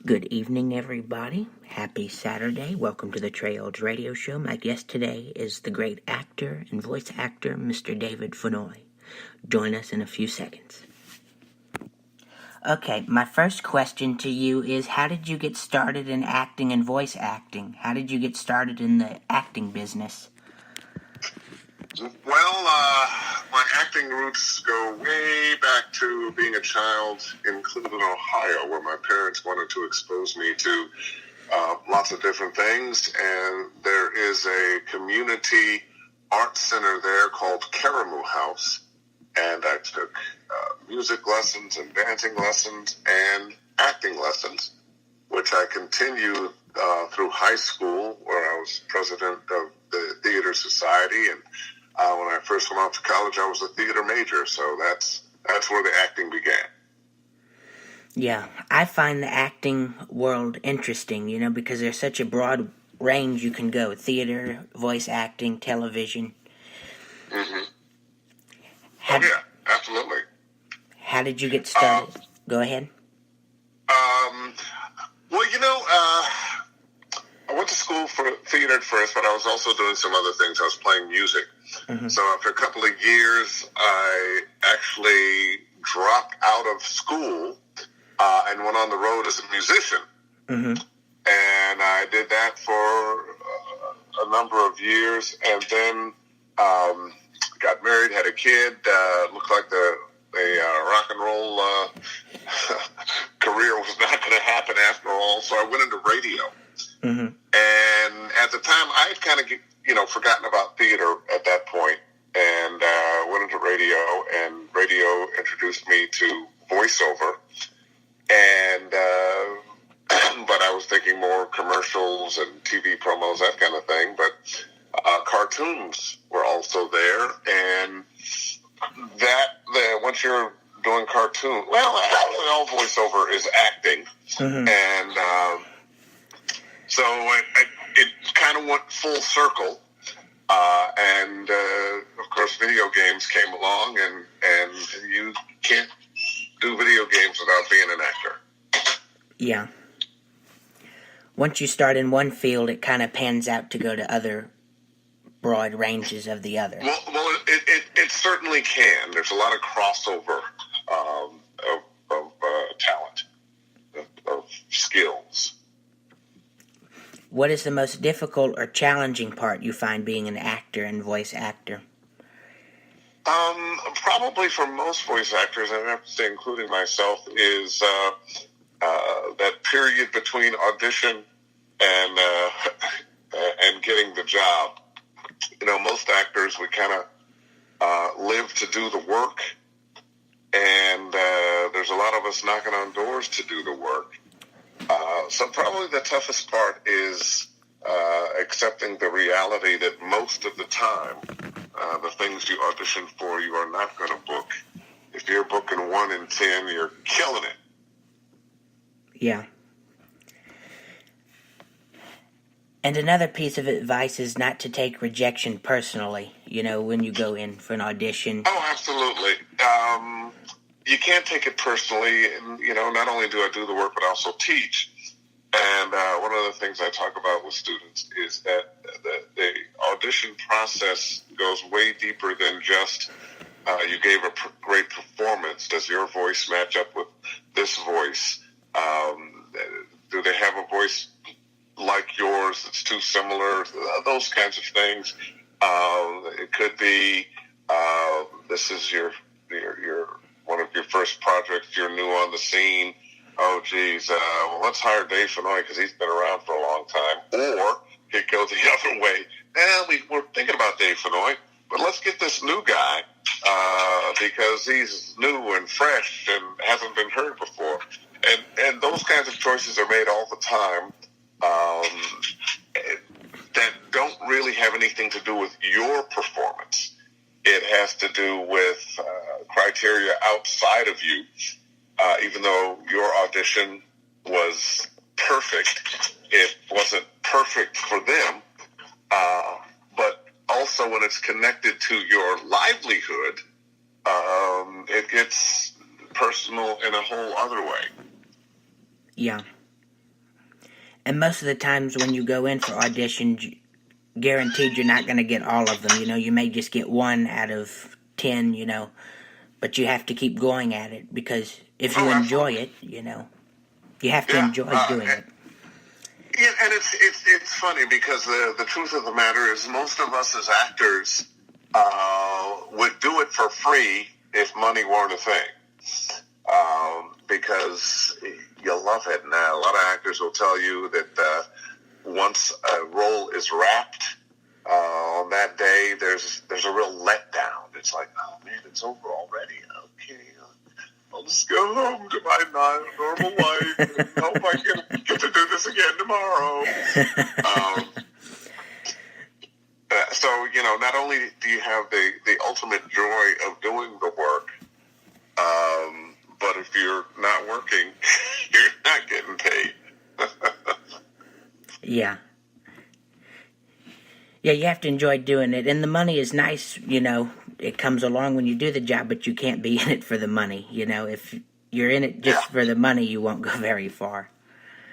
Good evening, everybody. Happy Saturday. Welcome to the Trails Radio Show. My guest today is the great actor and voice actor, Mr. David Fennoy. Join us in a few seconds. Okay, my first question to you is, how did you get started in acting and voice acting? How did you get started in the acting business? Well, my acting roots go way back to being a child in Cleveland, Ohio, where my parents wanted to expose me to lots of different things. And there is a community art center there called Karamu House. And I took music lessons and dancing lessons and acting lessons, which I continued through high school, where I was president of the Theater Society. And when I first went off to college, I was a theater major, so that's where the acting began. Yeah, I find the acting world interesting, because there's such a broad range you can go. Theater, voice acting, television. Mm-hmm. Yeah, absolutely. How did you get started? Go ahead. Well, I went to school for theater at first, but I was also doing some other things. I was playing music. Mm-hmm. So after a couple of years, I actually dropped out of school and went on the road as a musician. Mm-hmm. And I did that for a number of years, and then got married, had a kid. Looked like the rock and roll career was not going to happen after all, so I went into radio. Mm-hmm. And at the time, I had kind of forgotten about theater at that point, and went into radio, and radio introduced me to voiceover. And but I was thinking more commercials and TV promos, that kind of thing. But cartoons were also there, and once you're doing cartoon, all voiceover is acting, mm-hmm. And so it kind of went full circle, and of course video games came along, and you can't do video games without being an actor. Yeah. Once you start in one field, it kind of pans out to go to other broad ranges of the other. Well, it certainly can. There's a lot of crossover of talent, of skills. What is the most difficult or challenging part you find being an actor and voice actor? Probably for most voice actors, and I have to say, including myself, is that period between audition and getting the job. Most actors, we kind of live to do the work, and there's a lot of us knocking on doors to do the work. So probably the toughest part is accepting the reality that most of the time, the things you audition for, you are not going to book. If you're booking 1 in 10, you're killing it. Yeah. And another piece of advice is not to take rejection personally, when you go in for an audition. Oh, absolutely. You can't take it personally. And, not only do I do the work, but I also teach. And one of the things I talk about with students is that the audition process goes way deeper than just you gave a great performance. Does your voice match up with this voice? Do they have a voice like yours that's too similar? Those kinds of things. It could be this is your one of your first projects. You're new on the scene. Oh, geez, let's hire Dave Fennoy because he's been around for a long time. Or it goes the other way. We're thinking about Dave Fennoy, but let's get this new guy because he's new and fresh and hasn't been heard before. And those kinds of choices are made all the time that don't really have anything to do with your performance. It has to do with criteria outside of you. Even though your audition was perfect, it wasn't perfect for them. But also when it's connected to your livelihood, it gets personal in a whole other way. Yeah. And most of the times when you go in for auditions, guaranteed you're not going to get all of them. You may just get 1 out of 10, but you have to keep going at it because if you enjoy it, you have to enjoy doing it. Yeah, and it's funny because the truth of the matter is most of us as actors would do it for free if money weren't a thing. Because you love it. Now, a lot of actors will tell you that once a role is wrapped, on that day, there's a real letdown. It's like, oh man, it's over already. Okay, I'll just go home to my normal life. And hope I get to do this again tomorrow. So not only do you have the ultimate joy of doing the work, but if you're not working, you're not getting paid. Yeah. Yeah, you have to enjoy doing it. And the money is nice, it comes along when you do the job, but you can't be in it for the money. If you're in it just for the money, you won't go very far.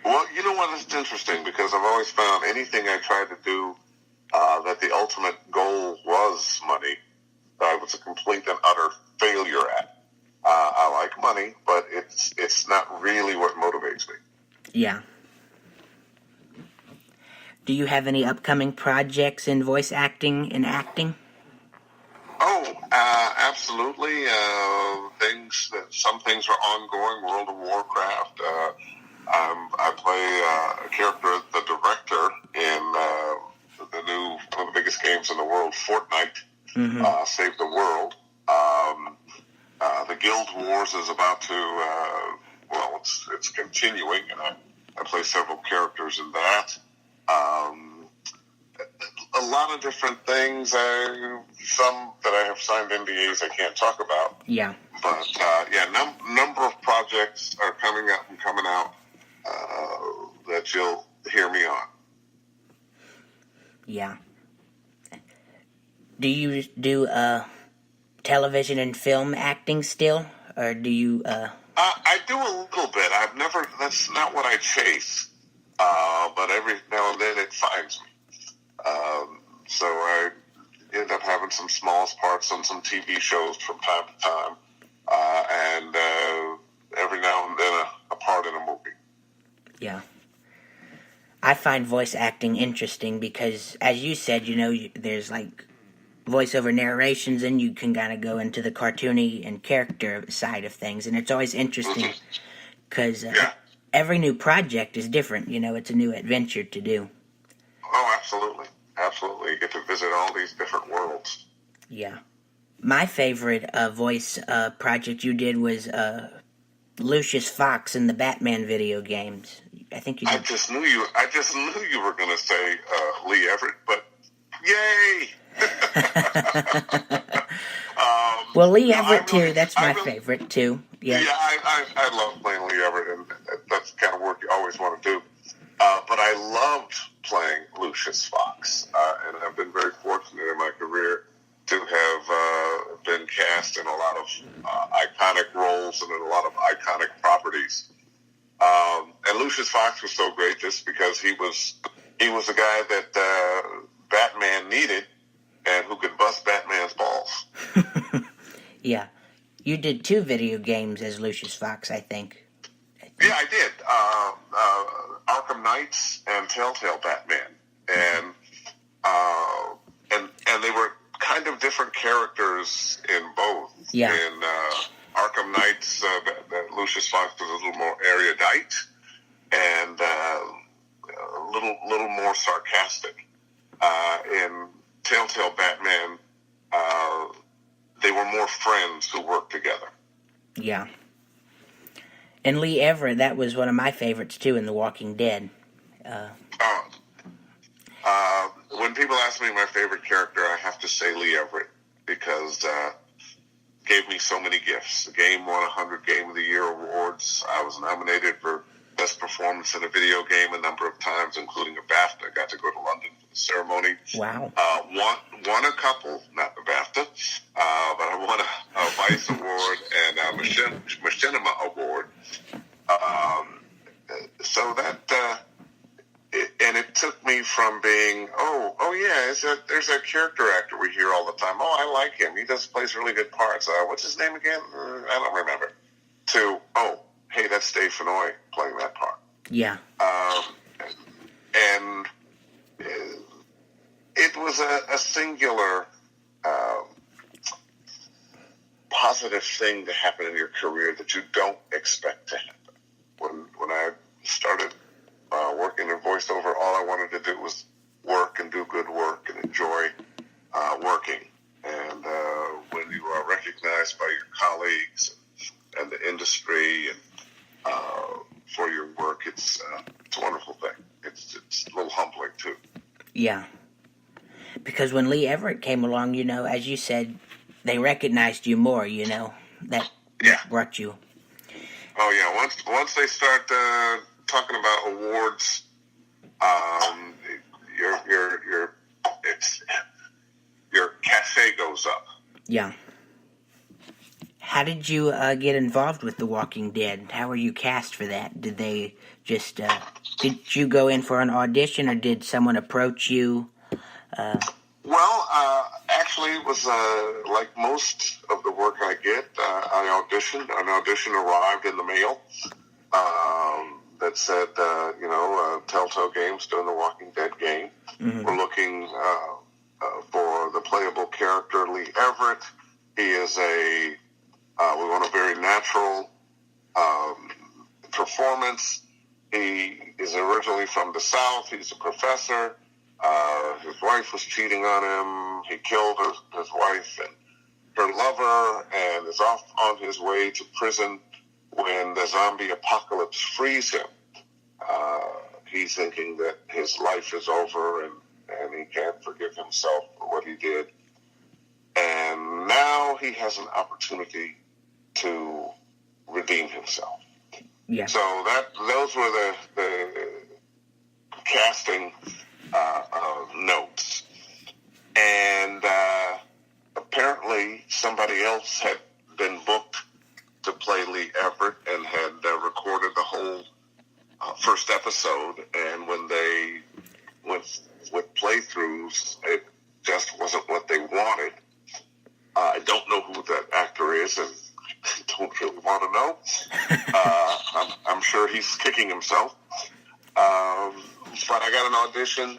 Well, you know what? It's interesting because I've always found anything I tried to do that the ultimate goal was money, I was a complete and utter failure at. I like money, but it's not really what motivates me. Yeah. Do you have any upcoming projects in voice acting and acting? Oh, absolutely. Some things are ongoing. World of Warcraft. I play a character, the director in the new one of the biggest games in the world, Fortnite. Mm-hmm. Save the World. The Guild Wars is about to. It's continuing, and I play several characters in that. A lot of different things. Some that I have signed NDAs I can't talk about. Yeah. But number of projects are coming up and coming out that you'll hear me on. Yeah. Do you do television and film acting still, or do you? I do a little bit. I've never. That's not what I chase. But every now and then it finds me. So I end up having some small parts on some TV shows from time to time. And every now and then a part in a movie. Yeah. I find voice acting interesting because, as you said, there's like voiceover narrations and you can kind of go into the cartoony and character side of things. And it's always interesting because every new project is different. It's a new adventure to do. Oh, absolutely. Absolutely. You get to visit all these different worlds. Yeah. My favorite voice project you did was Lucius Fox in the Batman video games. I think you did. I just knew you were going to say Lee Everett, but yay! Well, Lee Everett too. That's my favorite too. Yeah. Yeah, I love playing Lee Everett, and that's the kind of work you always want to do. But I loved playing Lucius Fox, and I've been very fortunate in my career to have been cast in a lot of iconic roles and in a lot of iconic properties. And Lucius Fox was so great just because he was the guy that Batman needed and who could bust Batman's balls. Yeah. You did 2 video games as Lucius Fox, I think. Yeah, I did. Arkham Knights and Telltale Batman. And they were kind of different characters in both. Yeah. In Arkham Knights, Lucius Fox was a little more erudite and a little more sarcastic. In Telltale Batman, they were more friends who worked together. Yeah. And Lee Everett, that was one of my favorites too in The Walking Dead. When people ask me my favorite character, I have to say Lee Everett because gave me so many gifts. The game won 100 Game of the Year awards. I was nominated for Best Performance in a Video Game a number of times, including a BAFTA. I got to go to London for the ceremony. Wow. Won a couple, not the BAFTA, but I won a Vice Award and a Machinima Award. So that took me from being, there's that character actor we hear all the time. Oh, I like him. He plays really good parts. What's his name again? I don't remember. To, hey, that's Dave Fennoy playing that part. Yeah. And it was a singular positive thing to happen in your career that you don't expect to happen. When I started working in voiceover, all I wanted to do was work and do good work and enjoy working. And when you are recognized by your colleagues and the industry and for your work, it's a wonderful thing. It's a little humbling too. Yeah. Because when Lee Everett came along, as you said, they recognized you more, that brought you. Oh yeah, once they start talking about awards, your cachet goes up. Yeah. How did you get involved with The Walking Dead? How were you cast for that? Did they just did you go in for an audition, or did someone approach you? Actually, it was like most of the work I get. I auditioned. An audition arrived in the mail that said, Telltale Games doing the Walking Dead game. Mm-hmm. We're looking for the playable character Lee Everett. He is we want a very natural performance. He is originally from the South. He's a professor. His wife was cheating on him. He killed his wife and her lover and is off on his way to prison when the zombie apocalypse frees him. He's thinking that his life is over and he can't forgive himself for what he did. And now he has an opportunity to redeem himself. Yeah. So those were the casting notes. And apparently somebody else had been booked to play Lee Everett and had recorded the whole first episode. And when they went with playthroughs, it just wasn't what they wanted. I don't know who that actor is, and I don't really want to know. I'm sure he's kicking himself. But I got an audition.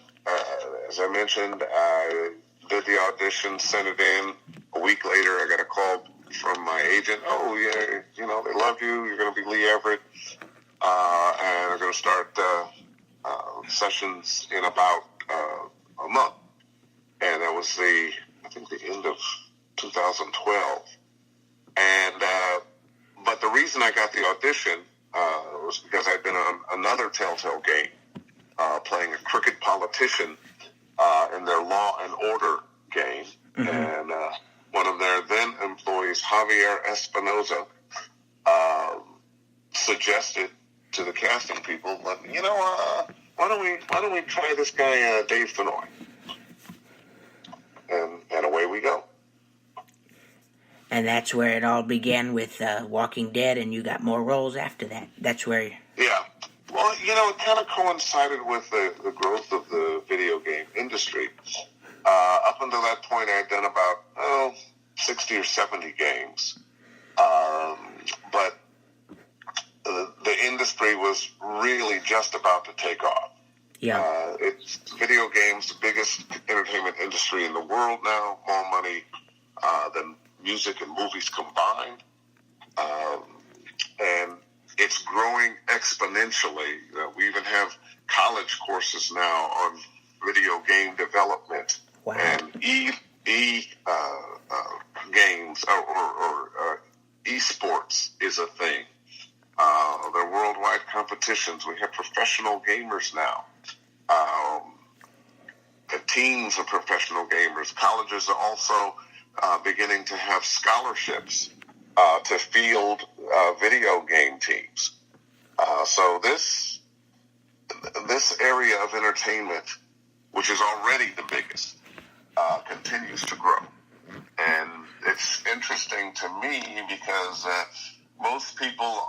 As I mentioned, I did the audition, sent it in. A week later, I got a call from my agent. Oh, yeah, they love you. You're going to be Lee Everett. And we're going to start sessions in about a month. And that was the end of 2012. And but the reason I got the audition was because I'd been on another Telltale game, playing a crooked politician in their Law and Order game. Mm-hmm. And one of their then employees, Javier Espinoza, suggested to the casting people, why don't we try this guy Dave Fennoy? And away we go. And that's where it all began with Walking Dead, and you got more roles after that. That's where... Yeah. Well, it kind of coincided with the growth of the video game industry. Up until that point, I had done about 60 or 70 games. But the industry was really just about to take off. Yeah. It's video games, the biggest entertainment industry in the world now, more money than music and movies combined. And it's growing exponentially. We even have college courses now on video game development. Wow. And games or esports is a thing. There are worldwide competitions. We have professional gamers now. Teams of professional gamers. Colleges are also beginning to have scholarships to field video game teams. So this area of entertainment, which is already the biggest, continues to grow. And it's interesting to me because most people